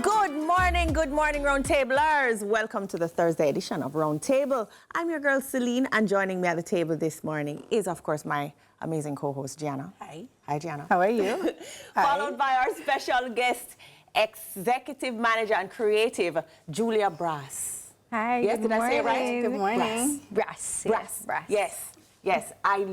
Good morning, Roundtablers. Welcome to the Thursday edition of Roundtable. I'm your girl, Celene, and joining me at the table this morning is, of course, my amazing co-host, Gianna. Hi. Hi, Gianna. How are you? Followed by our special guest, Executive Manager and Creative, Julia Brass. Hi, yes, good did morning. I say it right? Good morning. Brass. Brass. Yes. I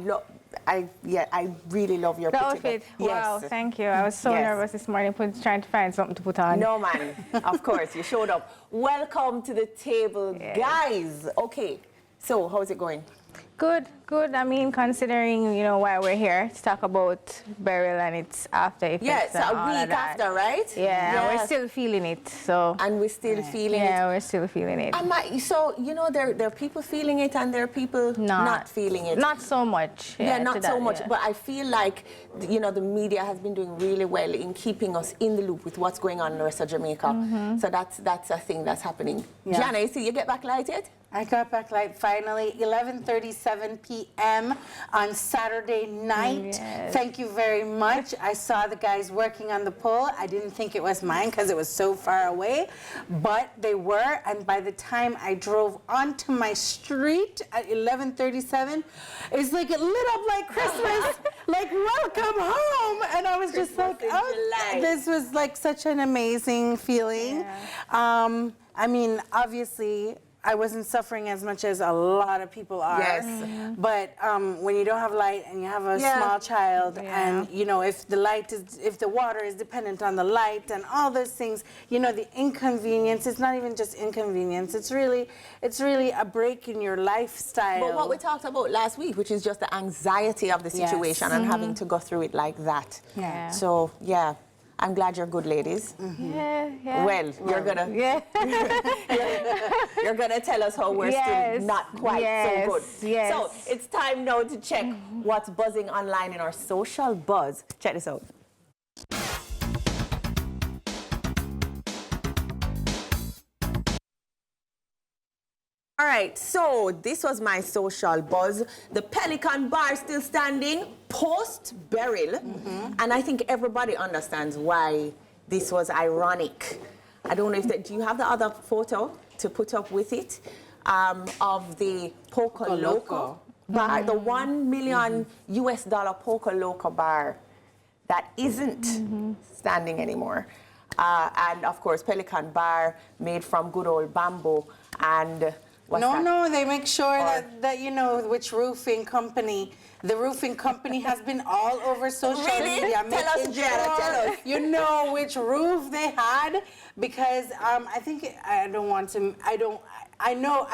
really love your The picture. outfit. Yes. Wow, thank you. I was so nervous this morning trying to find something to put on. No, man. Of course, you showed up. Welcome to the table, guys. Okay, so how's it going? Good. I mean, considering, why we're here to talk about Beryl and its after effects. Yes, and a all of week that. after, right? Yeah, we're still feeling it. So. And we're still feeling it. Yeah, we're still feeling it. So, there are people feeling it and there are people not feeling it. Not so much. Yeah, not so much. But I feel like, the media has been doing really well in keeping us in the loop with what's going on in the rest of Jamaica. Mm-hmm. So that's a thing that's happening. Yeah. Gianna, you see, you get back light yet? I got back light finally, 11:37 p.m. on Saturday night. Yes. Thank you very much. I saw the guys working on the pole. I didn't think it was mine because it was so far away, but they were. And by the time I drove onto my street at 11:37, it's like it lit up like Christmas, like welcome home. And I was just like, this was like such an amazing feeling. Yeah. I mean, obviously, I wasn't suffering as much as a lot of people are. Yes. But when you don't have light and you have a small child, and if the water is dependent on the light and all those things, the inconvenience. It's not even just inconvenience. It's really a break in your lifestyle. But what we talked about last week, which is just the anxiety of the situation and having to go through it like that. Yeah. So I'm glad you're good, ladies. Yeah. Well, you're gonna you're gonna tell us how we're still not quite so good. Yes. So it's time now to check what's buzzing online in our social buzz. Check this out. All right, so this was my social buzz. The Pelican Bar still standing post Beryl, and I think everybody understands why this was ironic. I don't know if do you have the other photo to put up with it of the Poco Loco bar, the $1 million US Poco Loco bar that isn't standing anymore, and of course Pelican Bar made from good old bamboo and. No, they make sure that you know which roofing company. The roofing company has been all over social media. Tell us, Gianna, tell us. You know which roof they had, because I think I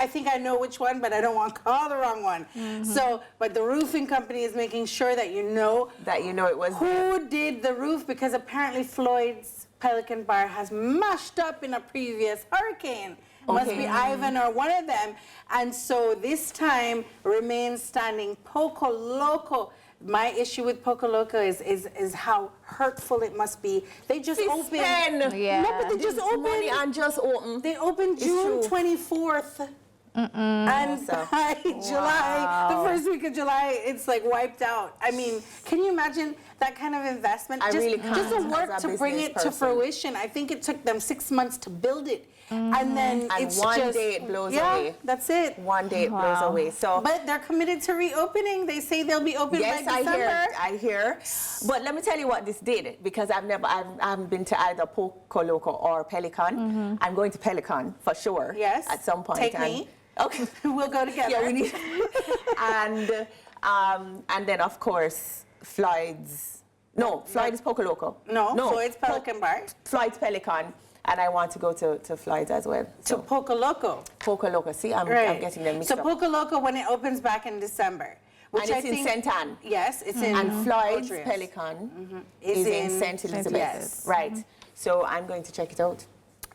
think I know which one, but I don't want to call the wrong one. So, but the roofing company is making sure that you know it was who did the roof, because apparently Floyd's Pelican Bar has mashed up in a previous hurricane. Must be Ivan or one of them. And so this time remains standing Poco Loco. My issue with Poco Loco is how hurtful it must be. They just opened. No, but they just opened. Money and just open. They opened June 24th. And by July, the first week of July, it's like wiped out. I mean, can you imagine that kind of investment? Just the work to bring it to fruition. I think it took them 6 months to build it. And then it's one just, day it blows away. That's it. One day it blows away. So, but they're committed to reopening. They say they'll be open by December. I hear. But let me tell you what this did, because I haven't been to either Poco Loco or Pelican. I'm going to Pelican for sure. Yes. At some point. Take me. Okay. We'll go together. Yeah, we need. and then of course Floyd's. No, Floyd's Poco Loco. No, Floyd's Pelican Bar. Floyd's Pelican. And I want to go to Floyd's as well. So Poco Loco. Poco Loco. See, I'm getting them mixed up. So Poco Loco, when it opens back in December. Which I think, in St. Anne. Yes, it's in. And Floyd's Pelican is in St. Elizabeth. Yes. Right. So I'm going to check it out.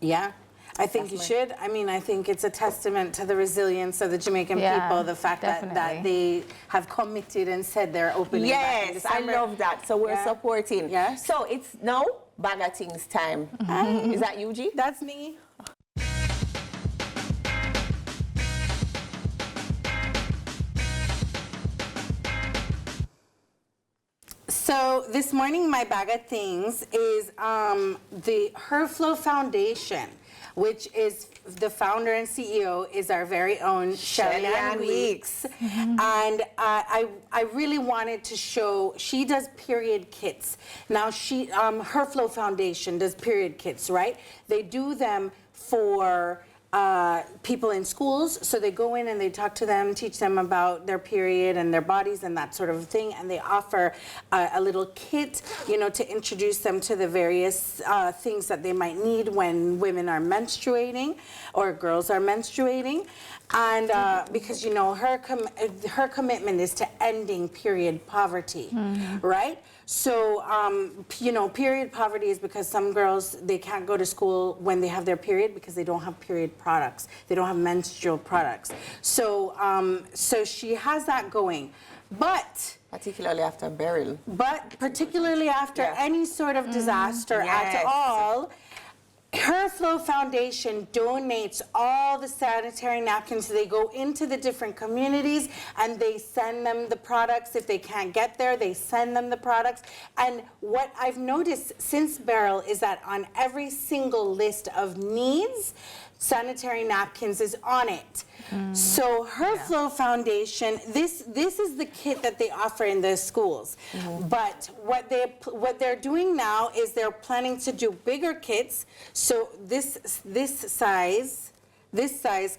Yeah. I think you should. I mean, I think it's a testament to the resilience of the Jamaican people, the fact that they have committed and said they're opening back in December. I love that. So we're supporting. Yes. So it's now bag of things time. Is that you, G? That's me. So this morning, my bag of things is the Herflow Foundation, which is the founder and CEO is our very own Celene Weeks. And I really wanted to show, she does period kits. Now Herflow Foundation does period kits, right? They do them for people in schools, so they go in and they talk to them, teach them about their period and their bodies and that sort of thing, and they offer a little kit, you know, to introduce them to the various things that they might need when women are menstruating or girls are menstruating. And because, you know, her commitment is to ending period poverty, right? So, you know, period poverty is because some girls, they can't go to school when they have their period because they don't have period products. They don't have menstrual products. So, so she has that going. But particularly after Beryl. But particularly after any sort of disaster at all, Herflow Foundation donates all the sanitary napkins. They go into the different communities and they send them the products. If they can't get there, they send them the products. And what I've noticed since Beryl is that on every single list of needs, sanitary napkins is on it. So Herflow Foundation, this is the kit that they offer in the schools. But what they're doing now is they're planning to do bigger kits. So this size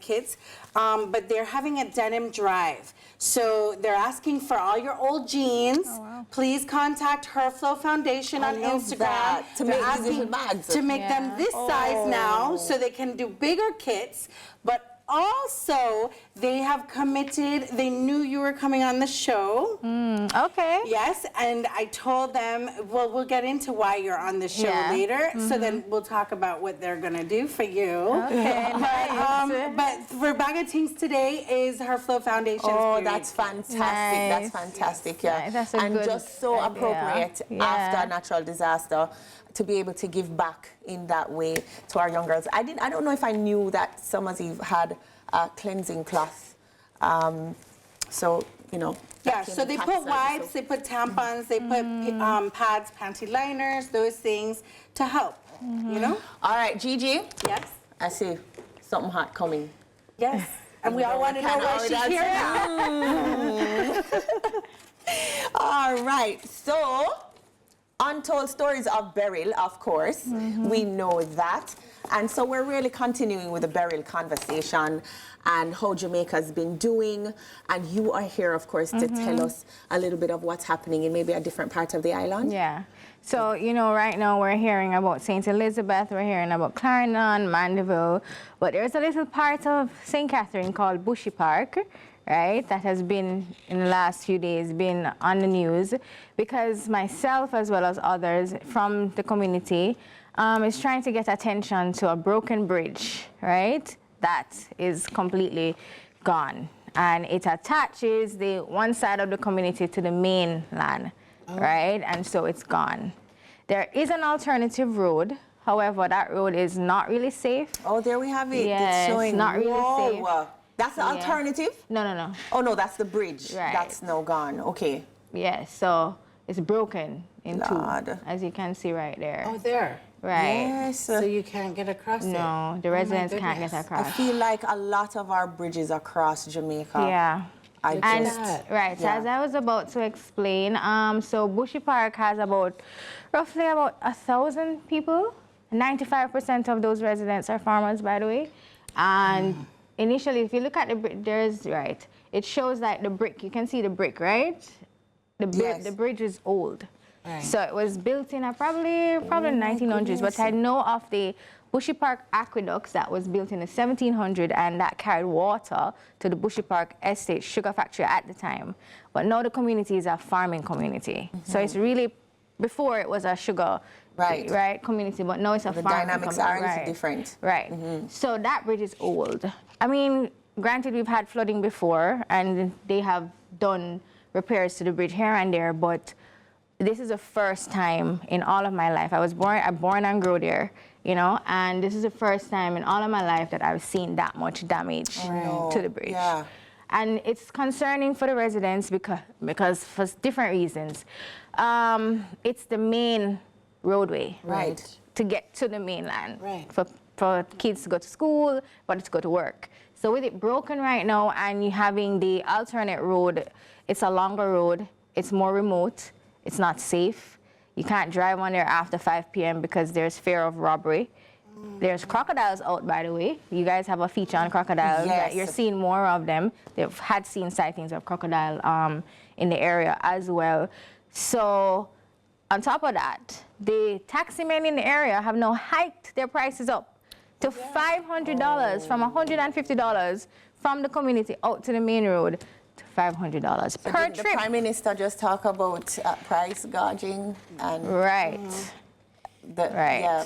kits, but they're having a denim drive. So they're asking for all your old jeans. Please contact Herflow Foundation on Instagram. To make these little bags. To make them this size now, so they can do bigger kits. But also, they have committed, they knew you were coming on the show. Okay. Yes, and I told them, well, we'll get into why you're on the show later, so then we'll talk about what they're gonna do for you. Okay, But for Bag of Things today is Herflow Foundation's period. That's fantastic. Nice. That's fantastic, Nice. That's a and good just so idea. appropriate after a natural disaster to be able to give back in that way to our young girls. I don't know if I knew that Summer's Eve had a cleansing cloth. So, you know. Yeah, so they put wipes, they put tampons, they put pads, panty liners, those things to help, you know? All right, Gigi. Yes. I see something hot coming. Yes. And we all want to know why she's here now. All right, so Untold Stories of Beryl, of course. We know that. And so we're really continuing with the Beryl conversation and how Jamaica's been doing. And you are here, of course, to tell us a little bit of what's happening in maybe a different part of the island. Yeah. So, you know, right now we're hearing about St. Elizabeth, we're hearing about Clarendon, Mandeville, but there's a little part of St. Catherine called Bushy Park, right, that has been, in the last few days, been on the news because myself as well as others from the community is trying to get attention to a broken bridge, right, that is completely gone. And it attaches the one side of the community to the mainland, right, and so it's gone. There is an alternative road. However, that road is not really safe. Oh, there we have it. Yes, It's showing. not really safe. That's the alternative? No. Oh, no, that's the bridge. Right. That's now gone. Okay. Yes, so it's broken in Lord. two, as you can see right there. Oh, there. Right. Yes. So you can't get across it? No, the residents can't get I across. feel like a lot of our bridges across Jamaica. Yeah. I And just, right, so yeah. as I was about to explain, so Bushy Park has roughly about 1,000 people. 95% of those residents are farmers, by the way. And initially, if you look at the bridge, it shows like the brick. You can see the brick, right? The bridge is old. Right. So it was built in probably 1900s. But I know of the Bushy Park aqueducts that was built in the 1700s and that carried water to the Bushy Park estate sugar factory at the time. But now the community is a farming community. So it's really, before it was a sugar community, but now it's a farming community. The dynamics are a little different. Right. So that bridge is old. I mean, granted, we've had flooding before and they have done repairs to the bridge here and there, but this is the first time in all of my life. I was born and grew there, you know, and this is the first time in all of my life that I've seen that much damage to the bridge. Yeah. And it's concerning for the residents because for different reasons. It's the main roadway. Right. To get to the mainland. Right. For kids to go to school, for to go to work. So with it broken right now and you having the alternate road, it's a longer road, it's more remote, it's not safe. You can't drive on there after 5 p.m. because there's fear of robbery. There's crocodiles out, by the way. You guys have a feature on crocodiles. Yes. You're seeing more of them. They've had seen sightings of crocodile in the area as well. So on top of that, the taxi men in the area have now hiked their prices up to $500 from $150 from the community out to the main road to $500 per Did trip. the Prime Minister just talk about price gouging and Right. Right. Yeah,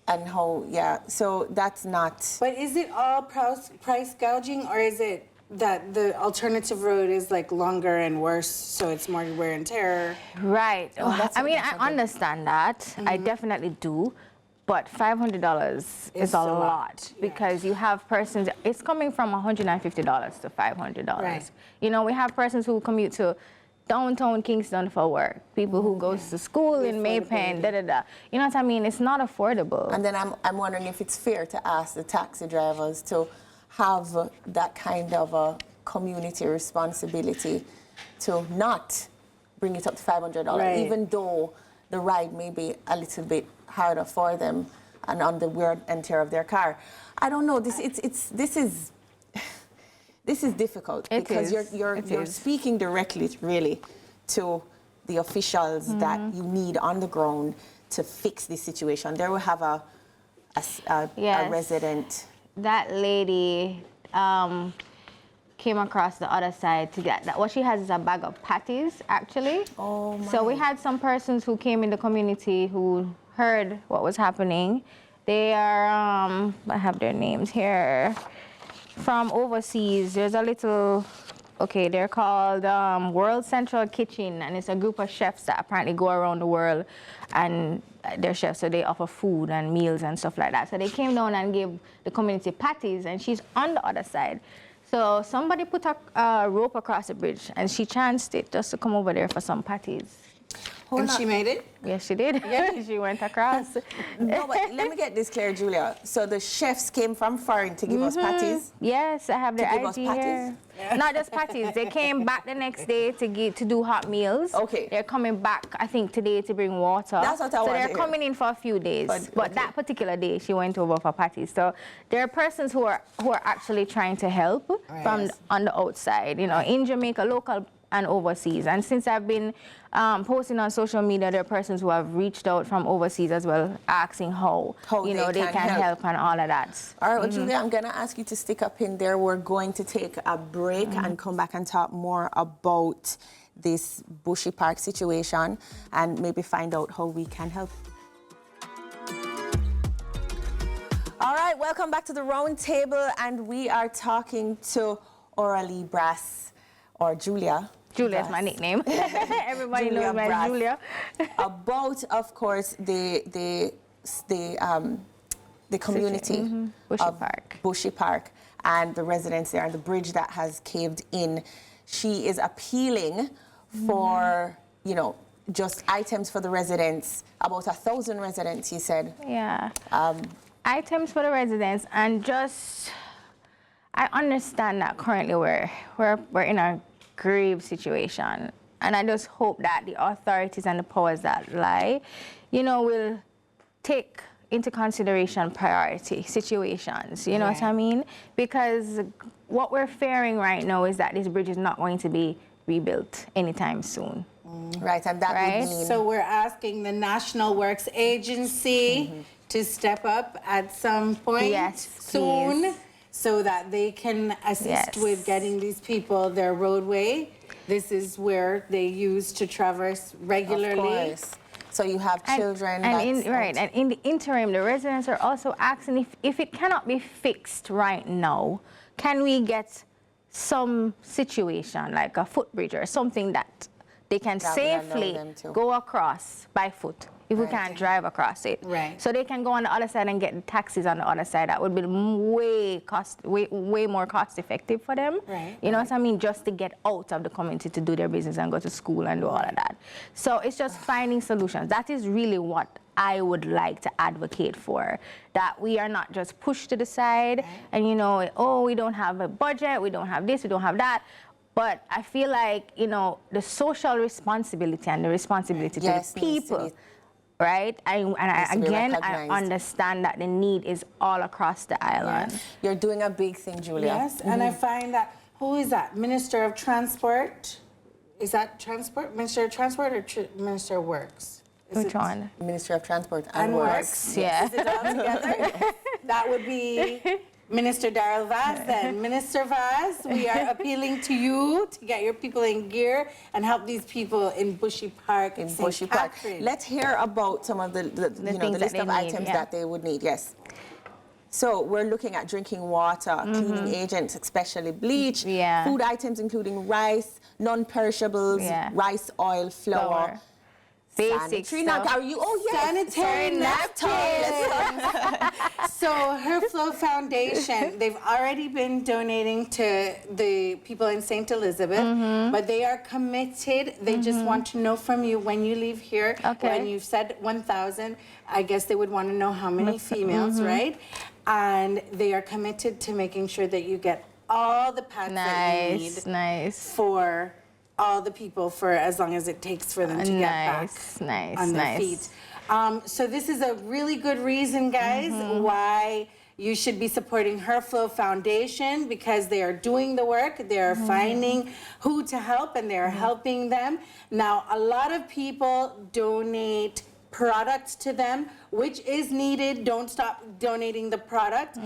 and how so that's not. But is it all price gouging, or is it that the alternative road is like longer and worse, so it's more wear and tear? Right. that's I a- mean, that's I a good- understand that. I definitely do. But $500 is a lot because you have persons, it's coming from $150 to $500. Right. You know, we have persons who commute to downtown Kingston for work, people who go to school in Maypen, da-da-da. You know what I mean? It's not affordable. And then I'm wondering if it's fair to ask the taxi drivers to have that kind of a community responsibility to not bring it up to $500, Right. even though the ride may be a little bit harder for them and on the wear and tear of their car. I don't know. This is difficult It because is. you're speaking directly, really, to the officials that you need on the ground to fix this situation. There we have a Yes. resident. That lady came across the other side to get that. What she has is a bag of patties, actually. Oh, my. So we had some persons who came in the community who heard what was happening. They are, I have their names here, from overseas. There's a little, okay, they're called World Central Kitchen, and it's a group of chefs that apparently go around the world, and they're chefs, so they offer food and meals and stuff like that. So they came down and gave the community patties, and she's on the other side. So somebody put a rope across the bridge, and she chanced it just to come over there for some patties. And she made it? Yes, she did. Yeah. She went across. No, but let me get this clear, Julia. So the chefs came from foreign to give us patties? Yes, I have their give us ID patties? here. Not just patties. They came back the next day to do hot meals. Okay. They're coming back, I think, today to bring water. That's what I So want to they're hear. coming in for a few days. But okay. that particular day, she went over for patties. So there are persons who are actually trying to help from on the outside, you know, in Jamaica, local and overseas. And since I've been posting on social media, there are persons who have reached out from overseas as well, asking how you know, they can help and all of that. All right, well, Julia, I'm going to ask you to stick up in there. We're going to take a break and come back and talk more about this Bushy Park situation and maybe find out how we can help. All right, welcome back to the round table, and we are talking to Oralee Brass, or Julia. Julia is my nickname. Everybody Julia knows me as Brass. Julia. About, of course, the community Bushy of Park. Bushy Park and the residents there and the bridge that has caved in. She is appealing for, you know, just items for the residents, about 1,000 residents, he said. Yeah. Items for the residents, and just, I understand that currently we're in a grave situation, and I just hope that the authorities and the powers that lie, you know, will take into consideration priority situations, you know what I mean? Because what we're fearing right now is that this bridge is not going to be rebuilt anytime soon. Right, and that Right. would mean... So we're asking the National Works Agency to step up at some point Yes, soon, please. so that they can assist Yes. with getting these people their roadway. This is where they use to traverse regularly. Of course. So you have children. And in the interim, the residents are also asking if it cannot be fixed right now, can we get some situation like a footbridge or something that they can That will allow safely them to. go across by foot if we can't drive across it. Right. So they can go on the other side and get the taxis on the other side. That would be way more cost effective for them. Right. You know what I mean? Just to get out of the community to do their business and go to school and do all of that. So it's just finding solutions. That is really what I would like to advocate for, that we are not just pushed to the side and, you know, oh, we don't have a budget, we don't have this, we don't have that. But I feel like, you know, the social responsibility and the responsibility to the people, right? I understand that the need is all across the island. Yes. You're doing a big thing, Julia. Yes, and I find that, who is that? Minister of Transport? Is that Transport? Minister of Transport or Minister of Works? Which one? Minister of Transport and Works. Yeah. Is it all together? That would be Minister Daryl Vaz then. Minister Vaz, we are appealing to you to get your people in gear and help these people in Bushy Park and St. Catherine. Let's hear about some of the list of items that they would need. Yes. So we're looking at drinking water, cleaning agents, especially bleach, food items including rice, non-perishables, rice oil, flour. Basic stuff. Sanitary napkins. So Her Flow Foundation, they've already been donating to the people in St. Elizabeth, but they are committed. They just want to know from you when you leave here, when you've said 1,000, I guess they would want to know how many females, right? And they are committed to making sure that you get all the pads that you need for all the people for as long as it takes for them to get back on their feet. So this is a really good reason, guys, why you should be supporting Her Flow Foundation, because they are doing the work, they're finding who to help, and they're helping them. Now, a lot of people donate products to them, which is needed. Don't stop donating the product,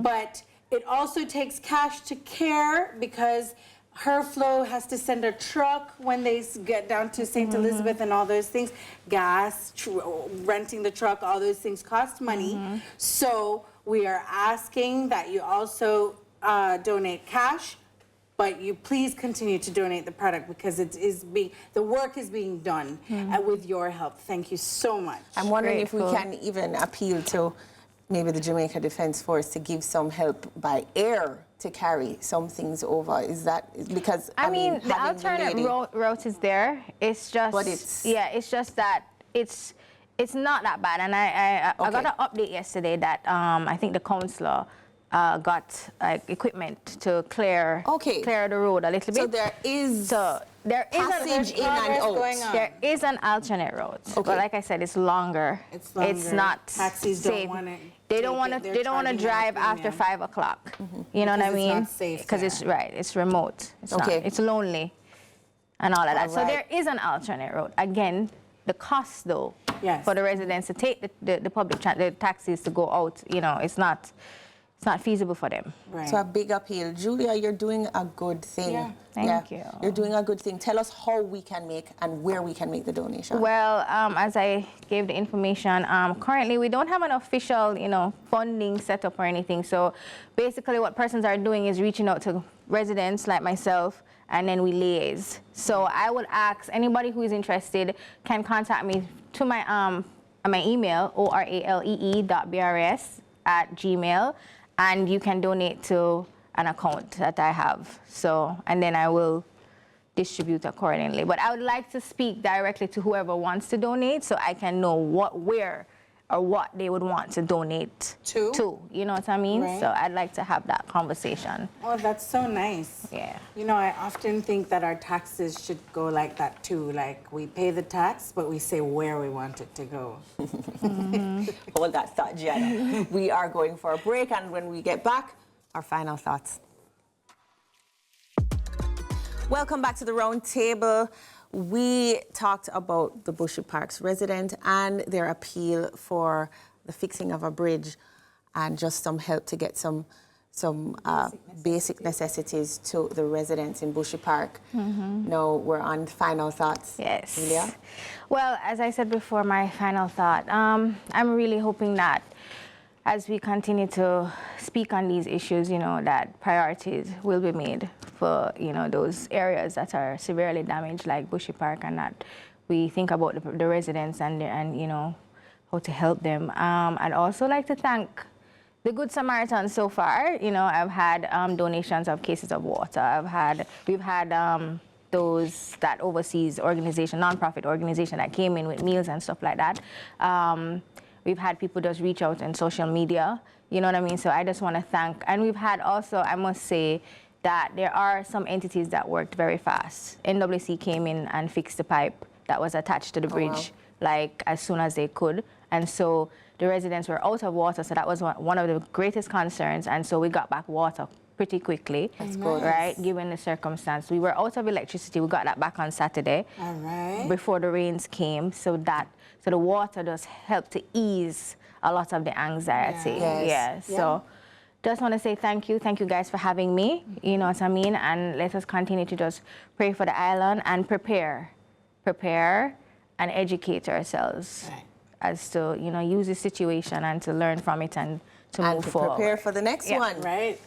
but it also takes cash to care, because Her Flow has to send a truck when they get down to St. Elizabeth and all those things. Gas, renting the truck, all those things cost money. So we are asking that you also donate cash, but you please continue to donate the product, because the work is being done with your help. Thank you so much. I'm wondering if we can even appeal to maybe the Jamaica Defence Force to give some help by air to carry some things over. Is that because I mean the alternate route is there? It's just it's just that it's not that bad. And I got an update yesterday that I think the councillor got equipment to clear the road a little bit. So there is passage in and out. There is an alternate road, but like I said, it's longer. It's not taxis safe. They don't want to drive after 5 o'clock. You know what I mean? Because it's remote. It's lonely, and all of that. So there is an alternate road. Again, the cost though for the residents to take the taxis to go out, you know, it's not feasible for them. Right. So a big appeal. Julia, you're doing a good thing. Yeah. Thank you. You're doing a good thing. Tell us how we can make and where we can make the donation. Well, as I gave the information, currently we don't have an official, you know, funding set up or anything. So basically what persons are doing is reaching out to residents like myself, and then we liaise. So I would ask anybody who is interested can contact me to my email, oralee.brs@gmail.com. And you can donate to an account that I have. So, and then I will distribute accordingly. But I would like to speak directly to whoever wants to donate, so I can know where or what they would want to donate to. You know what I mean? Right. So I'd like to have that conversation. Oh, that's so nice. Yeah. You know, I often think that our taxes should go like that too. Like, we pay the tax, but we say where we want it to go. Hold that thought, Gianna. We are going for a break, and when we get back, our final thoughts. Welcome back to the round table. We talked about the Bushy Park's resident and their appeal for the fixing of a bridge and just some help to get some basic necessities to the residents in Bushy Park. Now we're on final thoughts. Yes. Julia? Well, as I said before, my final thought, I'm really hoping that as we continue to speak on these issues, you know, that priorities will be made for, you know, those areas that are severely damaged, like Bushy Park, and that we think about the residents and you know, how to help them. I'd also like to thank the Good Samaritans so far. You know, I've had donations of cases of water. We've had those that overseas organization, non-profit organization that came in with meals and stuff like that. We've had people just reach out on social media, you know what I mean? So I just want to thank, and we've had also, I must say, that there are some entities that worked very fast. NWC came in and fixed the pipe that was attached to the bridge, like as soon as they could. And so the residents were out of water, so that was one of the greatest concerns. And so we got back water pretty quickly, right? Given the circumstance, we were out of electricity. We got that back on Saturday, before the rains came. So the water does help to ease a lot of the anxiety. So just want to say thank you guys for having me. You know what I mean? And let us continue to just pray for the island and prepare and educate ourselves as to, you know, use the situation and to learn from it and to move forward. Prepare for the next one. Right.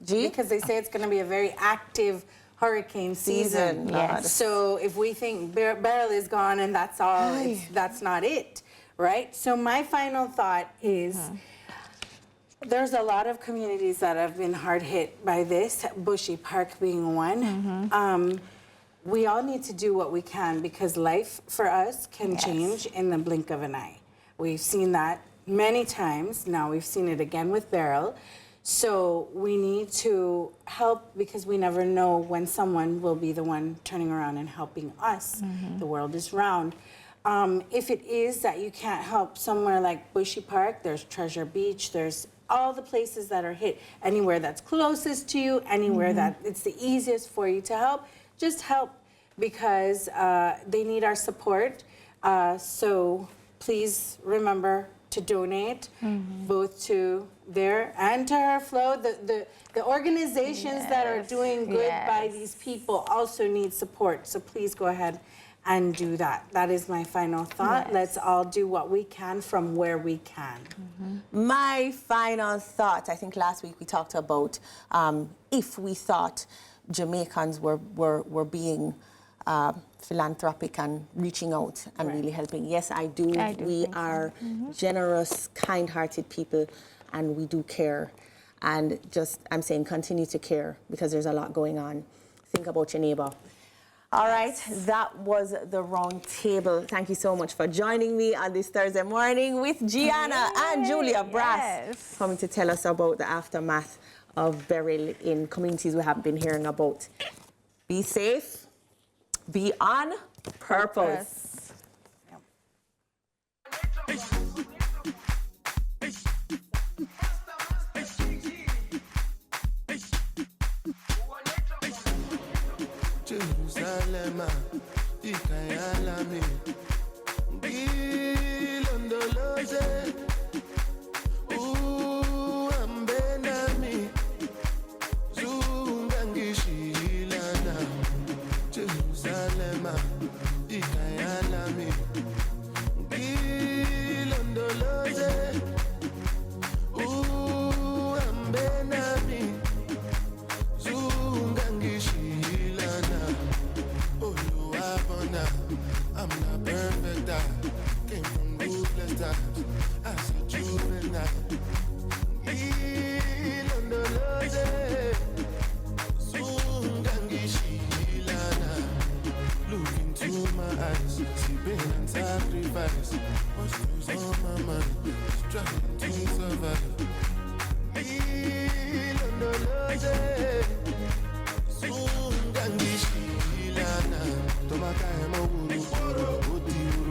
G? Because they say it's going to be a very active hurricane season. Yes. So if we think Beryl is gone and that's all, that's not it, right? So my final thought is there's a lot of communities that have been hard hit by this, Bushy Park being one. We all need to do what we can because life for us can change in the blink of an eye. We've seen that many times. Now we've seen it again with Beryl. So we need to help because we never know when someone will be the one turning around and helping us. The world is round. If it is that you can't help somewhere like Bushy Park, there's Treasure Beach, there's all the places that are hit. Anywhere that's closest to you, anywhere that it's the easiest for you to help, just help because they need our support. So please remember to donate both to their and to her flow. The organizations that are doing good by these people also need support. So please go ahead and do that. That is my final thought. Let's all do what we can from where we can. My final thought, I think last week we talked about if we thought Jamaicans were being philanthropic and reaching out and really helping. Yes, I do. We are generous, kind-hearted people, and we do care. And just, I'm saying, continue to care because there's a lot going on. Think about your neighbor. All right, that was the round table. Thank you so much for joining me on this Thursday morning with Gianna and Julia Brass coming to tell us about the aftermath of Beryl in communities we haven't been hearing about. Be safe, be on purpose. Jerusalem, ikayalami, ngilondoloze, uhambenami, zungangishilana. Jerusalem, ikayalami, ngilondoloze, uhambenami, zungangishilana. I'm not perfect, I came from ruthless times. I said juvenile. Ilondoloze, Zungangishilana. Look into my eyes, see pain and sacrifice. What's goes on my mind, struggling to survive. Ilondoloze.